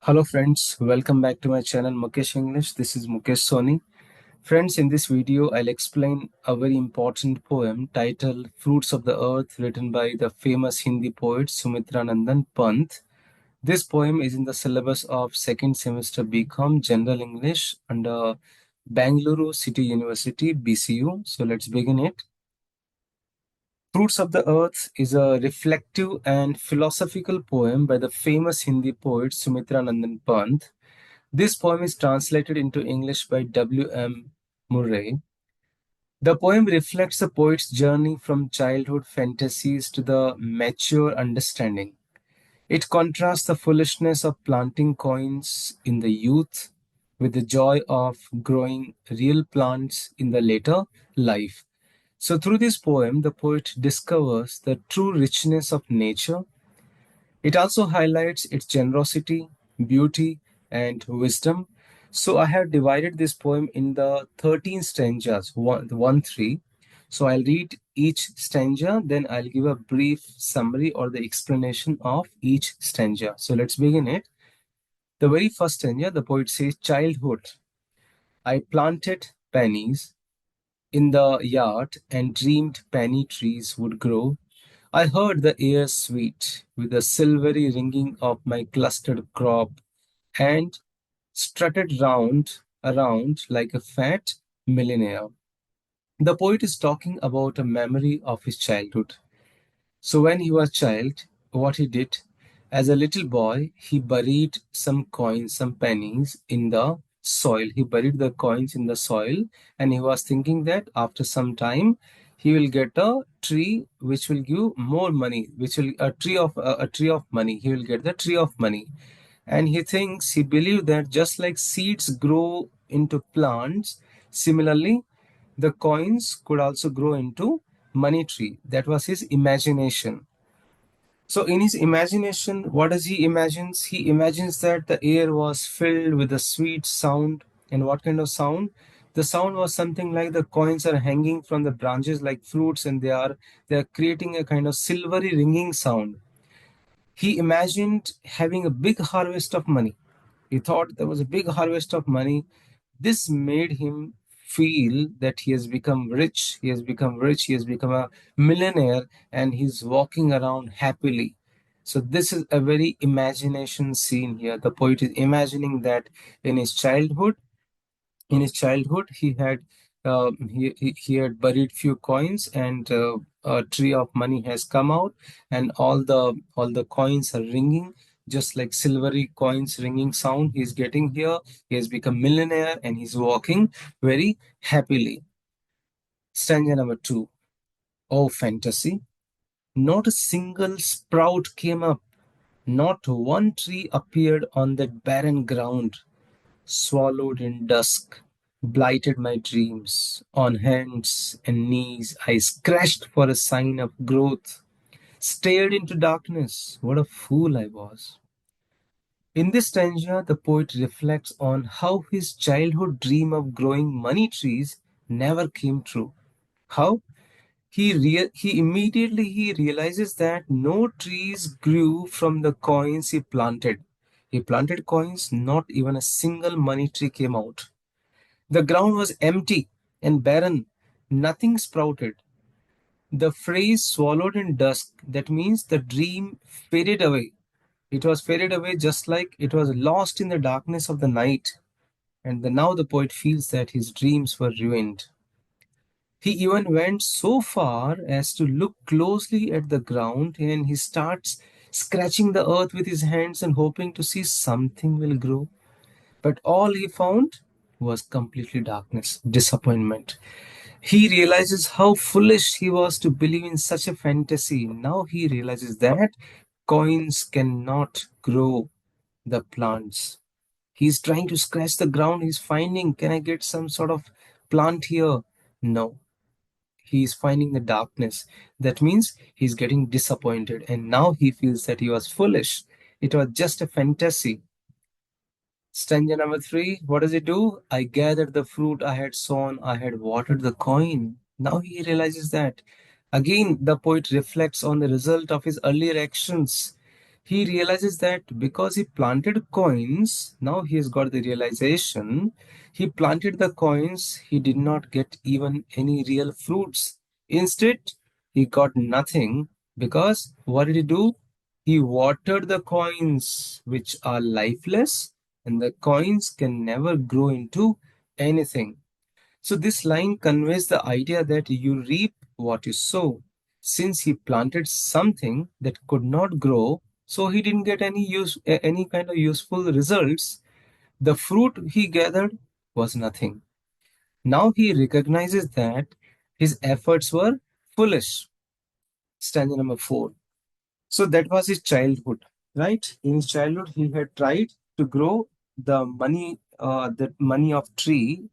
Hello friends, welcome back to my channel Mukesh English. This is Mukesh Soni. Friends, in this video I'll explain a very important poem titled Fruits of the Earth, written by the famous Hindi poet Sumitranandan Pant. This poem is in the syllabus of second semester BCom General English under Bangalore City University BCU. So let's begin it. Fruits of the Earth is a reflective and philosophical poem by the famous Hindi poet Sumitranandan Pant. This poem is translated into English by W.M. Murray. The poem reflects the poet's journey from childhood fantasies to the mature understanding. It contrasts the foolishness of planting coins in the youth with the joy of growing real plants in the later life. So, through this poem, the poet discovers the true richness of nature. It also highlights its generosity, beauty, and wisdom. So I have divided this poem in the 13 stanzas, 3. So I'll read each stanza, then I'll give a brief summary or the explanation of each stanza. So let's begin it. The very first stanza, the poet says, Childhood. I planted pennies in the yard and dreamed penny trees would grow. I heard the air sweet with the silvery ringing of my clustered crop and strutted around like a fat millionaire. The poet is talking about a memory of his childhood. So when he was child, what he did as a little boy, he buried some coins, some pennies in the soil. He buried the coins in the soil, and he was thinking that after some time he will get a tree which will give more money, which will a tree of money. He will get the tree of money, and he believed that just like seeds grow into plants, similarly the coins could also grow into money tree. That was his imagination. So in his imagination, what does he imagines? He imagines that the air was filled with a sweet sound. And what kind of sound? The sound was something like the coins are hanging from the branches like fruits, and they are creating a kind of silvery ringing sound. He imagined having a big harvest of money. He thought there was a big harvest of money. This made him feel that he has become rich. He has become rich. He has become a millionaire, and he's walking around happily. So, this is a very imagination scene here. The poet is imagining that in his childhood, he had buried few coins, and a tree of money has come out, and all the coins are ringing just like silvery coins ringing sound he's getting here. He has become millionaire, and he's walking very happily. Stanza number 2. Oh fantasy, not a single sprout came up, not one tree appeared on that barren ground. Swallowed in dusk, blighted my dreams. On hands and knees, I scratched for a sign of growth, stared into darkness. What a fool I was. In this stanza, the poet reflects on how his childhood dream of growing money trees never came true. How? He realizes that no trees grew from the coins he planted. He planted coins, not even a single money tree came out. The ground was empty and barren. Nothing sprouted. The phrase swallowed in dusk, that means the dream faded away. It was faded away just like it was lost in the darkness of the night. And now the poet feels that his dreams were ruined. He even went so far as to look closely at the ground, and he starts scratching the earth with his hands and hoping to see something will grow. But all he found was completely darkness, disappointment. He realizes how foolish he was to believe in such a fantasy. Now he realizes that coins cannot grow the plants. He's trying to scratch the ground. He's finding, can I get some sort of plant here? No. He is finding the darkness. That means he's getting disappointed. And now he feels that he was foolish. It was just a fantasy. Stanza number 3, what does he do? I gathered the fruit I had sown, I had watered the coin. Now he realizes that. Again, the poet reflects on the result of his earlier actions. He realizes that because he planted coins, now he has got the realization. He planted the coins, he did not get even any real fruits. Instead, he got nothing because what did he do? He watered the coins, which are lifeless, and the coins can never grow into anything. So this line conveys the idea that you reap what you sow. Since he planted something that could not grow, so he didn't get any kind of useful results. The fruit he gathered was nothing. Now he recognizes that his efforts were foolish. Stanza number 4. So that was his childhood, right? In his childhood, he had tried to grow the money of tree.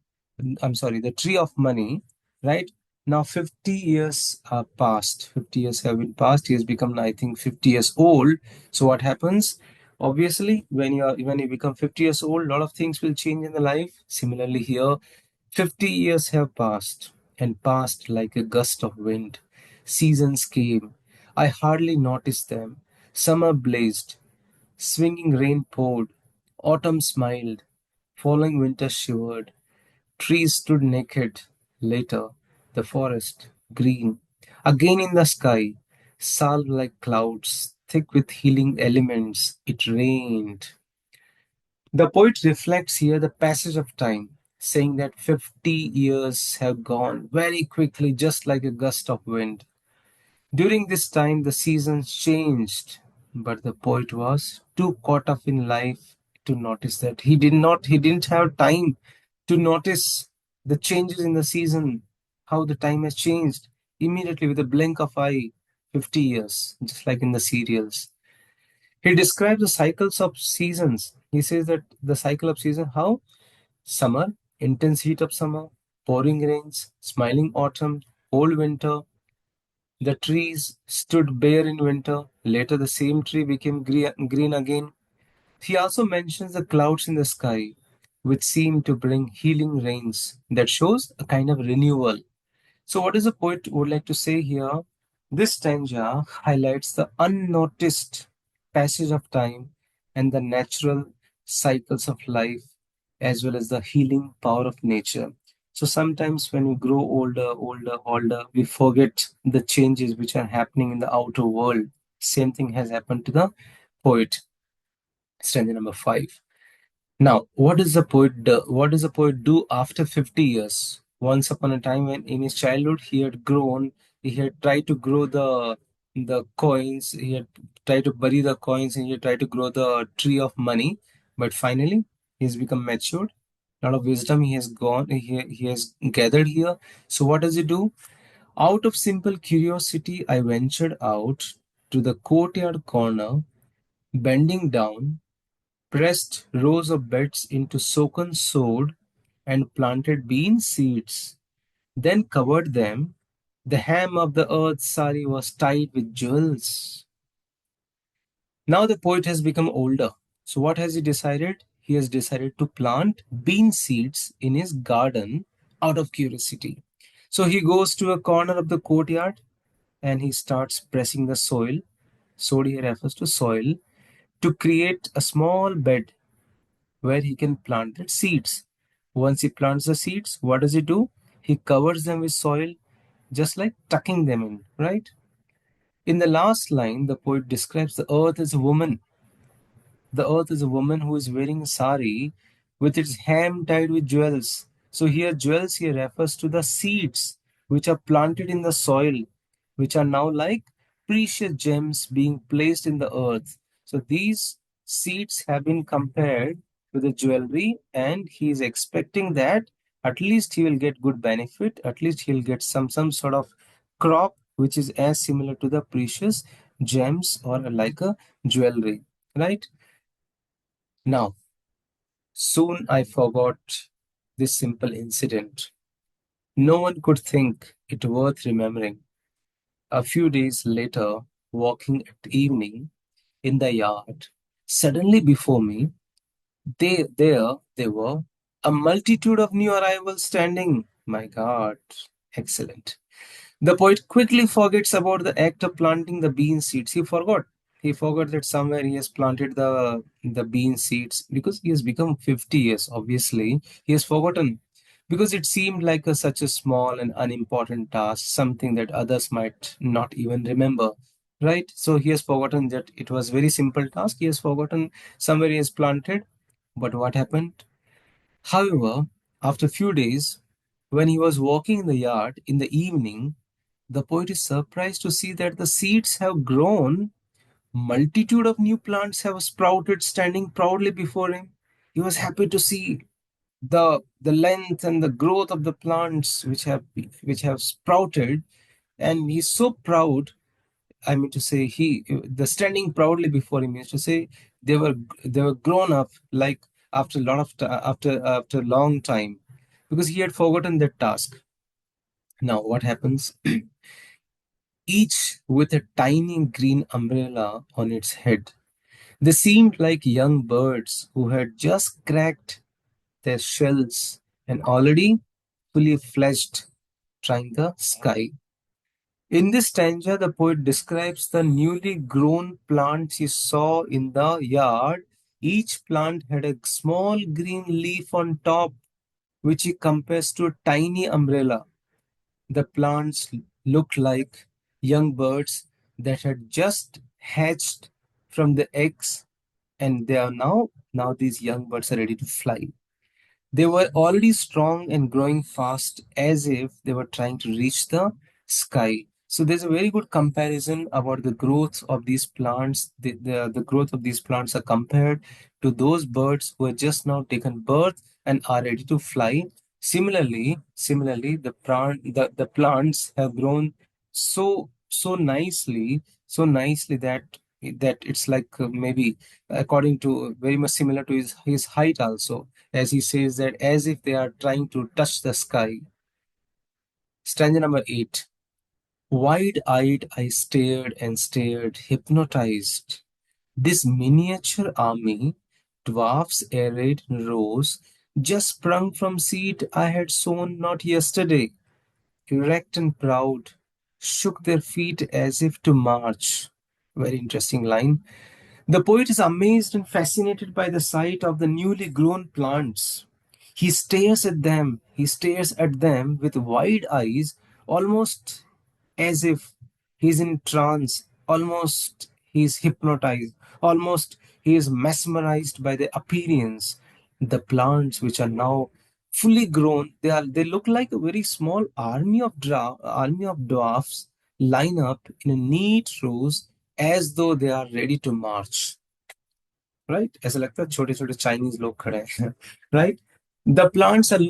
I'm sorry, the tree of money, right? Now 50 years are passed. 50 years have been passed. He has become, I think, 50 years old. So what happens? Obviously, when you become 50 years old, a lot of things will change in the life. Similarly, here, 50 years have passed and passed like a gust of wind. Seasons came. I hardly noticed them. Summer blazed. Swinging rain poured. Autumn smiled. Falling winter shivered. Trees stood naked. Later, the forest, green. Again in the sky, salve like clouds, thick with healing elements, it rained. The poet reflects here the passage of time, saying that 50 years have gone very quickly, just like a gust of wind. During this time, the seasons changed, but the poet was too caught up in life to notice that. He didn't have time to notice the changes in the season, how the time has changed immediately with a blink of eye, 50 years, just like in the serials. He describes the cycles of seasons. He says that the cycle of season, how summer, intense heat of summer, pouring rains, smiling autumn, cold winter, the trees stood bare in winter. Later, the same tree became green again. He also mentions the clouds in the sky, which seem to bring healing rains. That shows a kind of renewal. So, what is the poet would like to say here? This stanza highlights the unnoticed passage of time and the natural cycles of life, as well as the healing power of nature. So, sometimes when we grow older, we forget the changes which are happening in the outer world. Same thing has happened to the poet. Stanza number 5. Now, what does the poet do after 50 years? Once upon a time, when in his childhood he had grown, he had tried to grow the coins, he had tried to bury the coins, and he had tried to grow the tree of money. But finally, he has become matured. A lot of wisdom he has gathered here. So what does he do? Out of simple curiosity, I ventured out to the courtyard corner, bending down pressed rows of beds into soaken sod and planted bean seeds, then covered them. The hem of the earth sari was tied with jewels. Now the poet has become older. So what has he decided? He has decided to plant bean seeds in his garden out of curiosity. So he goes to a corner of the courtyard and he starts pressing the soil. Sod here refers to soil to create a small bed where he can plant the seeds. Once he plants the seeds, what does he do? He covers them with soil, just like tucking them in, right? In the last line, the poet describes the earth as a woman. The earth is a woman who is wearing a sari with its hem tied with jewels. So here, jewels here refers to the seeds which are planted in the soil, which are now like precious gems being placed in the earth. So these seeds have been compared to the jewelry, and he is expecting that at least he will get good benefit. At least he'll get some sort of crop which is as similar to the precious gems or like a jewelry, right? Now, soon I forgot this simple incident. No one could think it worth remembering. A few days later, walking at evening in the yard, suddenly before me, there were a multitude of new arrivals standing. My God, excellent. The poet quickly forgets about the act of planting the bean seeds. He forgot. He forgot that somewhere he has planted the bean seeds because he has become 50 years. Obviously, he has forgotten because it seemed like such a small and unimportant task, something that others might not even remember. Right? So he has forgotten that it was very simple task. He has forgotten somewhere he has planted. But what happened? However, after a few days, when he was walking in the yard in the evening, the poet is surprised to see that the seeds have grown. Multitude of new plants have sprouted, standing proudly before him. He was happy to see the length and the growth of the plants which have sprouted, and he's so proud. I mean to say, he the standing proudly before him is to say they were grown up, like after a lot of after a long time, because he had forgotten that task. Now what happens? Each with a tiny green umbrella on its head. They seemed like young birds who had just cracked their shells and already fully fledged, trying the sky. In this stanza, the poet describes the newly grown plants he saw in the yard. Each plant had a small green leaf on top, which he compares to a tiny umbrella. The plants looked like young birds that had just hatched from the eggs, and they are now these young birds are ready to fly. They were already strong and growing fast, as if they were trying to reach the sky. So there's a very good comparison about the growth of these plants. The growth of these plants are compared to those birds who have just now taken birth and are ready to fly. Similarly, the plants have grown so nicely that it's like maybe according to very much similar to his height also, as he says that as if they are trying to touch the sky. Stanza number 8. Wide eyed, I stared and stared, hypnotized. This miniature army, dwarfs arrayed in rows, just sprung from seed I had sown not yesterday, erect and proud, shook their feet as if to march. Very interesting line. The poet is amazed and fascinated by the sight of the newly grown plants. He stares at them with wide eyes, almost as if he's in trance, almost he's hypnotized, almost he is mesmerized by the appearance. The plants which are now fully grown, they look like a very small army of dwarfs line up in a neat rows as though they are ready to march. Right? ऐसा लगता है छोटे छोटे Chinese लोग खड़े हैं. Right? The plants are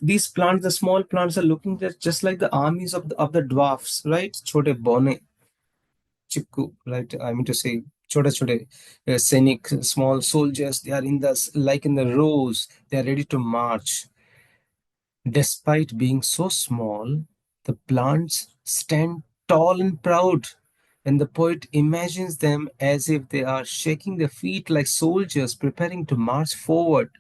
these plants, the small plants are looking just like the armies of the dwarfs, right? Chote bone, chikku, right? I mean to say, chote chote scenic small soldiers. They are in the rows. They are ready to march. Despite being so small, the plants stand tall and proud, and the poet imagines them as if they are shaking their feet like soldiers preparing to march forward.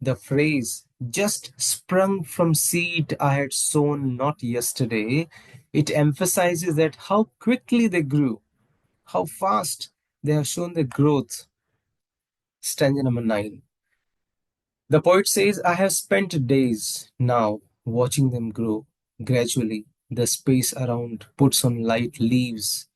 The phrase, just sprung from seed I had sown not yesterday, it emphasizes that how quickly they grew, how fast they have shown their growth. Stanza number 9. The poet says, I have spent days now watching them grow. Gradually, the space around puts on light leaves,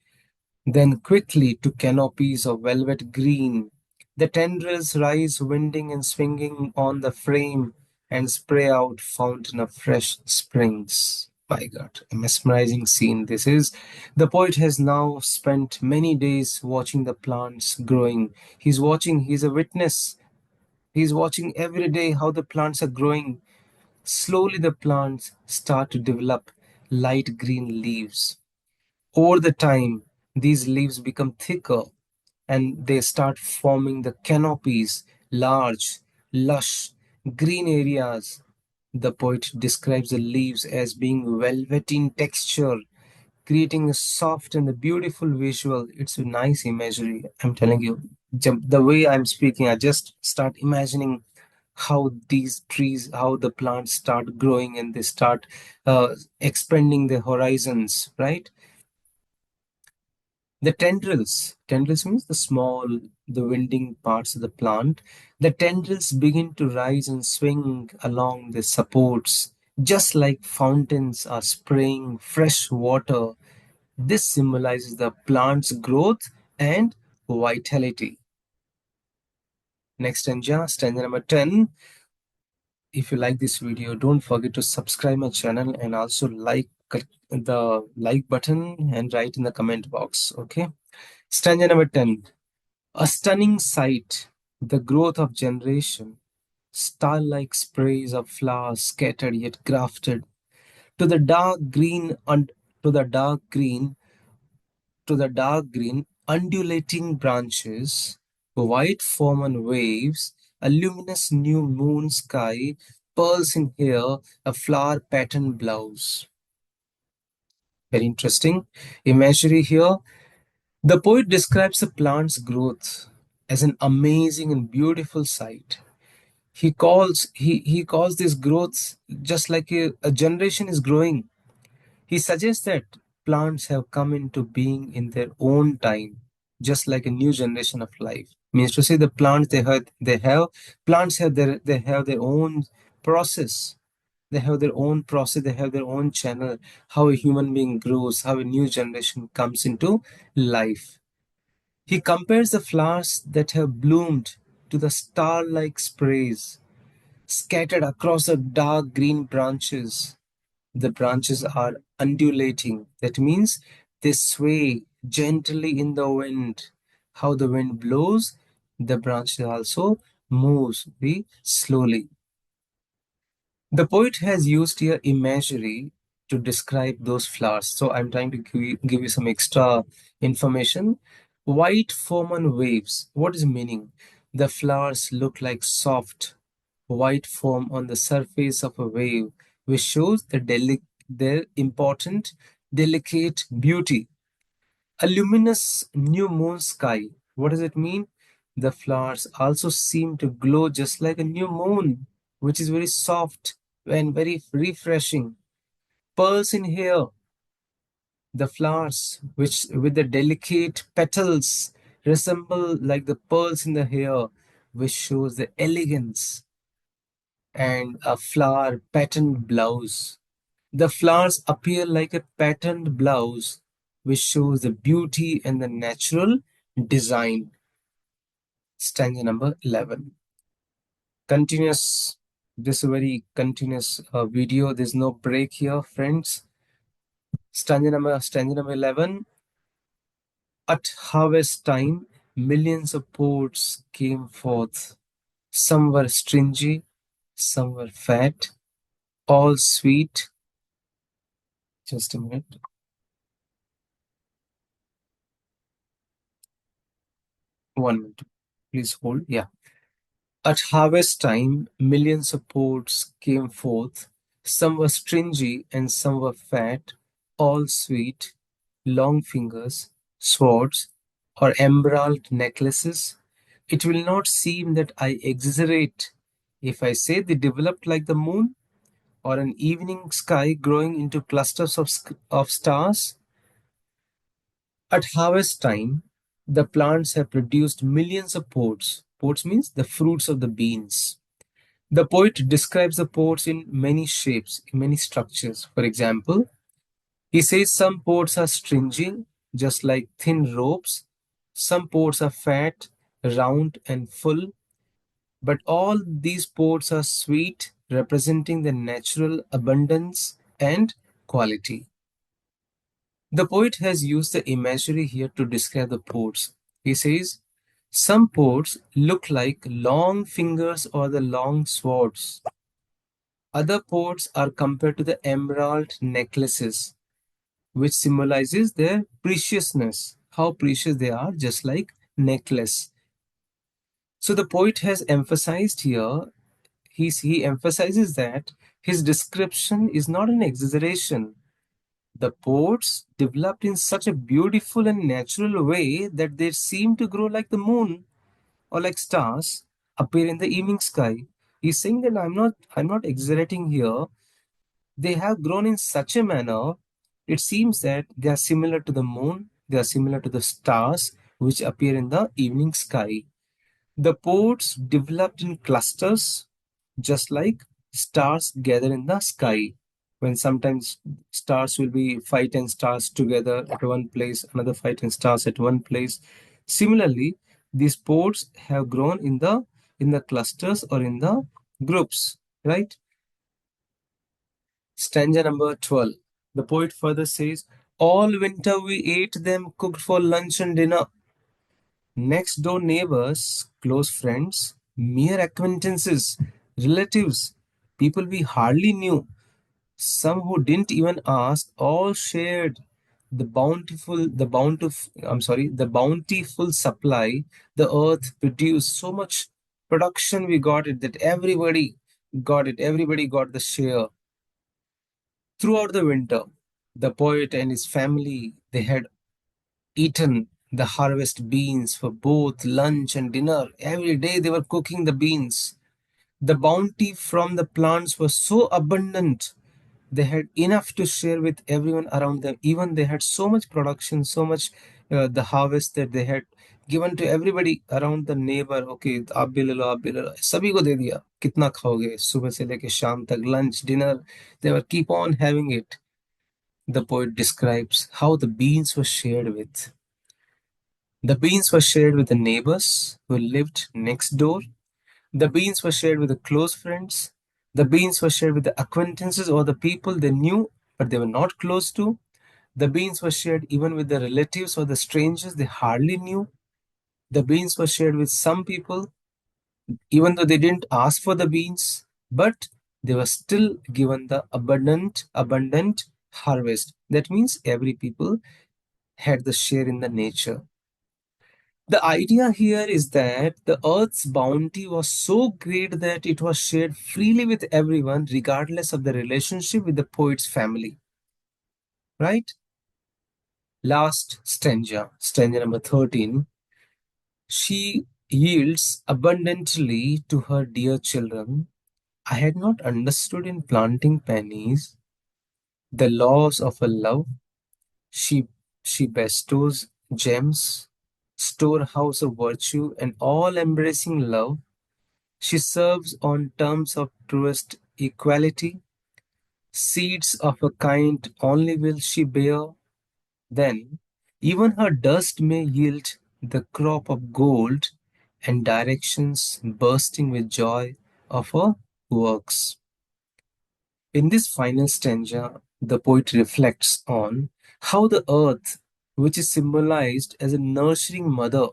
then quickly to canopies of velvet green. The tendrils rise winding and swinging on the frame and spray out fountain of fresh springs. My God, a mesmerizing scene this is. The poet has now spent many days watching the plants growing. He's a witness. He's watching every day how the plants are growing. Slowly, the plants start to develop light green leaves. Over the time, these leaves become thicker and they start forming the canopies, large, lush, green areas. The poet describes the leaves as being velvety in texture, creating a soft and a beautiful visual. It's a nice imagery. I'm telling you, the way I'm speaking, I just start imagining how these trees, how the plants start growing and they start expanding their horizons, right? The tendrils means the small, the winding parts of the plant. The tendrils begin to rise and swing along the supports, just like fountains are spraying fresh water. This symbolizes the plant's growth and vitality. Next stanza number 10. If you like this video, don't forget to subscribe my channel and also click the like button and write in the comment box. Okay. Stanza number 10. A stunning sight, the growth of generation, star-like sprays of flowers scattered yet grafted to the dark green and to the dark green to the dark green undulating branches, white foam and waves, a luminous new moon sky, pearls in hair, a flower pattern blouse. Very interesting imagery here. The poet describes the plant's growth as an amazing and beautiful sight. He calls this growth just like a generation is growing. He suggests that plants have come into being in their own time, just like a new generation of life. Means to say the plants they have plants have their own process. They have their own process, they have their own channel, how a human being grows, how a new generation comes into life. He compares the flowers that have bloomed to the star-like sprays scattered across the dark green branches. The branches are undulating. That means they sway gently in the wind. How the wind blows, the branches also moves very slowly. The poet has used here imagery to describe those flowers. So I'm trying to give you some extra information. White foam and waves. What is the meaning? The flowers look like soft white foam on the surface of a wave, which shows their important, delicate beauty. A luminous new moon sky. What does it mean? The flowers also seem to glow just like a new moon, which is very soft and very refreshing. Pearls in hair, the flowers, which with the delicate petals, resemble like the pearls in the hair, which shows the elegance, and a flower patterned blouse. The flowers appear like a patterned blouse, which shows the beauty and the natural design. Stanza number 11. Continuous, this very continuous video. There's no break here, friends. Stanza number 11. At harvest time, millions of poets came forth. Some were stringy, some were fat, all sweet. Just a minute. One minute. Please hold. Yeah. At harvest time, millions of poets came forth. Some were stringy and some were fat, all sweet, long fingers, swords, or emerald necklaces. It will not seem that I exaggerate if I say they developed like the moon or an evening sky growing into clusters of stars. At harvest time, the plants have produced millions of pods. Pods means the fruits of the beans. The poet describes the pods in many shapes, in many structures. For example, he says some pods are stringy, just like thin ropes. Some pods are fat, round, and full. But all these pods are sweet, representing the natural abundance and quality. The poet has used the imagery here to describe the pods. He says, some pods look like long fingers or the long swords. Other pods are compared to the emerald necklaces, which symbolizes their preciousness, how precious they are, just like necklace. So the poet has emphasized here, he emphasizes that his description is not an exaggeration. The pods developed in such a beautiful and natural way that they seem to grow like the moon or like stars appear in the evening sky. He's saying that I'm not exaggerating here. They have grown in such a manner, it seems that they are similar to the moon They are similar to the stars which appear in the evening sky. The pods developed in clusters, just like stars gather in the sky. When sometimes stars will be 5, 10 stars together at one place, another 5, 10 stars at one place. Similarly, these pods have grown in the clusters or in the groups, right? Stanza number 12. The poet further says, all winter we ate them cooked for lunch and dinner. Next door neighbors, close friends, mere acquaintances, relatives, people we hardly knew, some who didn't even ask, all shared the bountiful supply the earth produced. So much production we got it that everybody got the share. Throughout the winter, the poet and his family they had eaten the harvest beans for both lunch and dinner. Every day they were cooking the beans. The bounty from the plants was so abundant. They had enough to share with everyone around them. Even they had so much production, so much the harvest that they had given to everybody around the neighbor. Okay, आप भी ले लो सभी को दे दिया कितना खाओगे सुबह से लेके शाम तक lunch dinner they were keep on having it. The poet describes how the beans were shared with. The beans were shared with the neighbors who lived next door. The beans were shared with the close friends. The beans were shared with the acquaintances or the people they knew but they were not close to. The beans were shared even with the relatives or the strangers they hardly knew. The beans were shared with some people even though they didn't ask for the beans, but they were still given the abundant harvest. That means every people had the share in the nature. The idea here is that the earth's bounty was so great that it was shared freely with everyone, regardless of the relationship with the poet's family. Right? Last stanza number 13. She yields abundantly to her dear children. I had not understood in planting pennies the laws of her love. She, she bestows gems, storehouse of virtue, and all embracing love. She serves on terms of truest equality. Seeds of a kind only will she bear. Then even her dust may yield the crop of gold and directions bursting with joy of her works. In this final stanza, the poet reflects on how the earth, which is symbolized as a nurturing mother,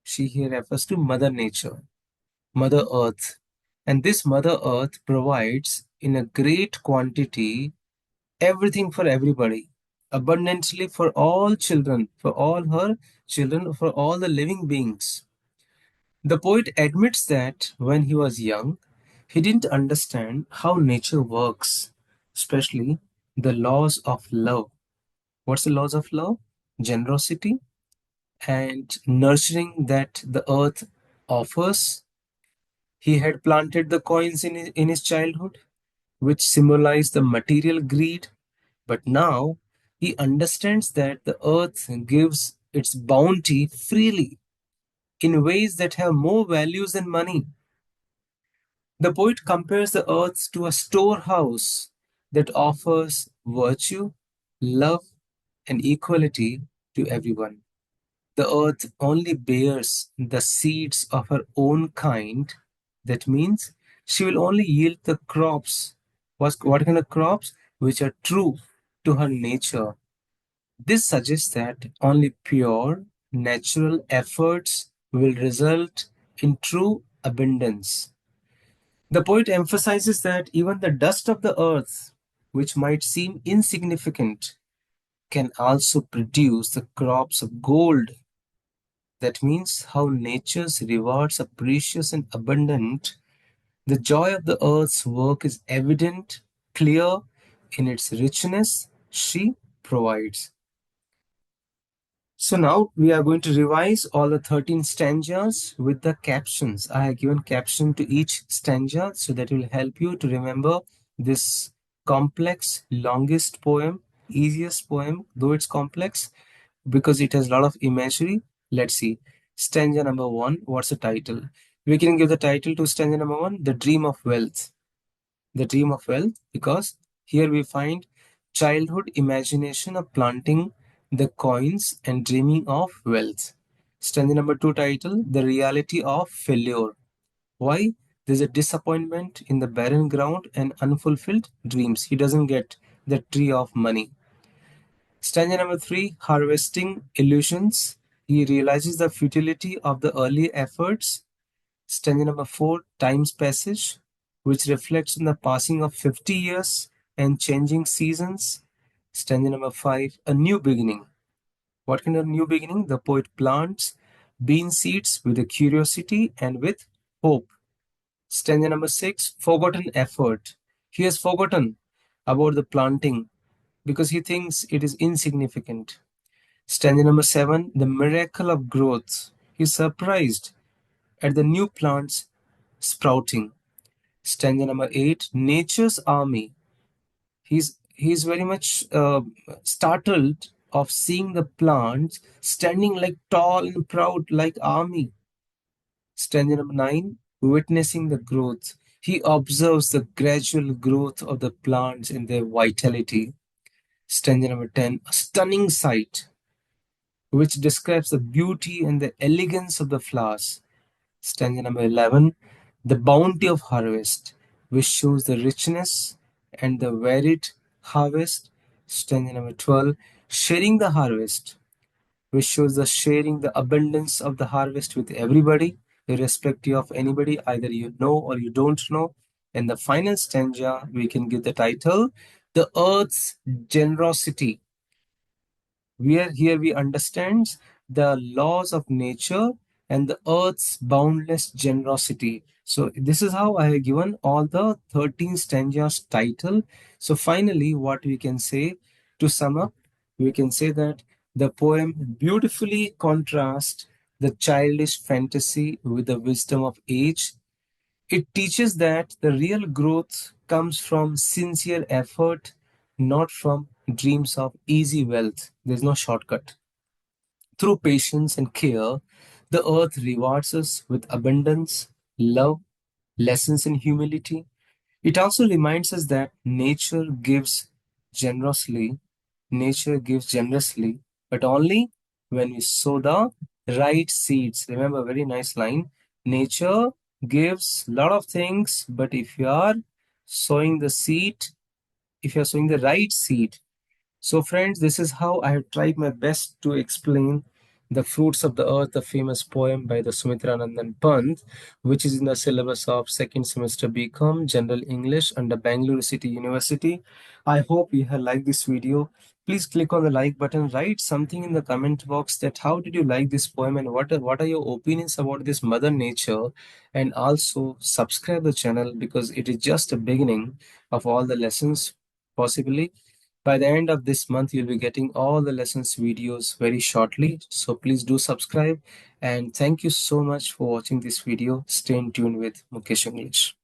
she here refers to Mother Nature, Mother Earth, and this Mother Earth provides in a great quantity everything for everybody, abundantly for all children, for all her children, for all the living beings. The poet admits that when he was young, he didn't understand how nature works, especially the laws of love. What's the laws of love? Generosity and nurturing that the earth offers. He had planted the coins in his childhood, which symbolize the material greed, but now he understands that the earth gives its bounty freely in ways that have more values than money. The poet compares the earth to a storehouse that offers virtue, love, and equality to everyone. The earth only bears the seeds of her own kind. That means she will only yield the crops. What kind of crops? Which are true to her nature. This suggests that only pure, natural efforts will result in true abundance. The poet emphasizes that even the dust of the earth, which might seem insignificant, can also produce the crops of gold. That means how nature's rewards are precious and abundant. The joy of the earth's work is evident, clear in its richness she provides. So now we are going to revise all the 13 stanzas with the captions. I have given caption to each stanza so that will help you to remember this complex, longest poem, easiest poem, though it's complex. because it has a lot of imagery. Let's see. Stanza number one, what's the title? We can give the title to stanza number one, The Dream of Wealth. The Dream of Wealth, because here we find childhood imagination of planting the coins and dreaming of wealth. Stanza number two title, The Reality of Failure. Why? There's a disappointment in the barren ground and unfulfilled dreams. He doesn't get the tree of money. Stanza number three, Harvesting Illusions. He realizes the futility of the early efforts. Stanza number four, Time's Passage, which reflects on the passing of 50 years and changing seasons. Stanza number five, A New Beginning. What kind of new beginning? The poet plants bean seeds with a curiosity and with hope. Stanza number six, Forgotten Effort. He has forgotten about the planting because he thinks it is insignificant. Stanza number seven, The Miracle of Growth. He is surprised at the new plants sprouting. Stanza number eight, Nature's Army. He's very much startled of seeing the plants standing like tall and proud like army. Stanza number nine, Witnessing the Growth. He observes the gradual growth of the plants in their vitality. Stanza number 10, A Stunning Sight, which describes the beauty and the elegance of the flowers. Stanza number 11, The Bounty of Harvest, which shows the richness and the varied harvest. Stanza number 12, Sharing the Harvest, which shows the sharing the abundance of the harvest with everybody, irrespective of anybody, either you know or you don't know. In the final stanza, we can give the title, The Earth's Generosity, where here we understand the laws of nature and the earth's boundless generosity. So this is how I have given all the 13 stanzas title. So finally, what we can say to sum up, we can say that the poem beautifully contrasts the childish fantasy with the wisdom of age. It teaches that the real growth comes from sincere effort, not from dreams of easy wealth. There's no shortcut. Through patience and care, the earth rewards us with abundance, love, lessons in humility. It also reminds us that generously, nature gives generously, but only when we sow the right seeds. Remember, very nice line. Nature gives a lot of things, but sowing the seed, if you're sowing the right seed, so, friends, this is how I have tried my best to explain The Fruits of the Earth, the famous poem by the Sumitranandan Pant, which is in the syllabus of second semester BCom General English under Bangalore City University. I hope you have liked this video. Please click on the like button. Write something in the comment box that how did you like this poem and what are your opinions about this Mother Nature, and also subscribe the channel because it is just a beginning of all the lessons possibly. By the end of this month, you'll be getting all the lessons videos very shortly. So please do subscribe. And thank you so much for watching this video. Stay in tune with Mukesh English.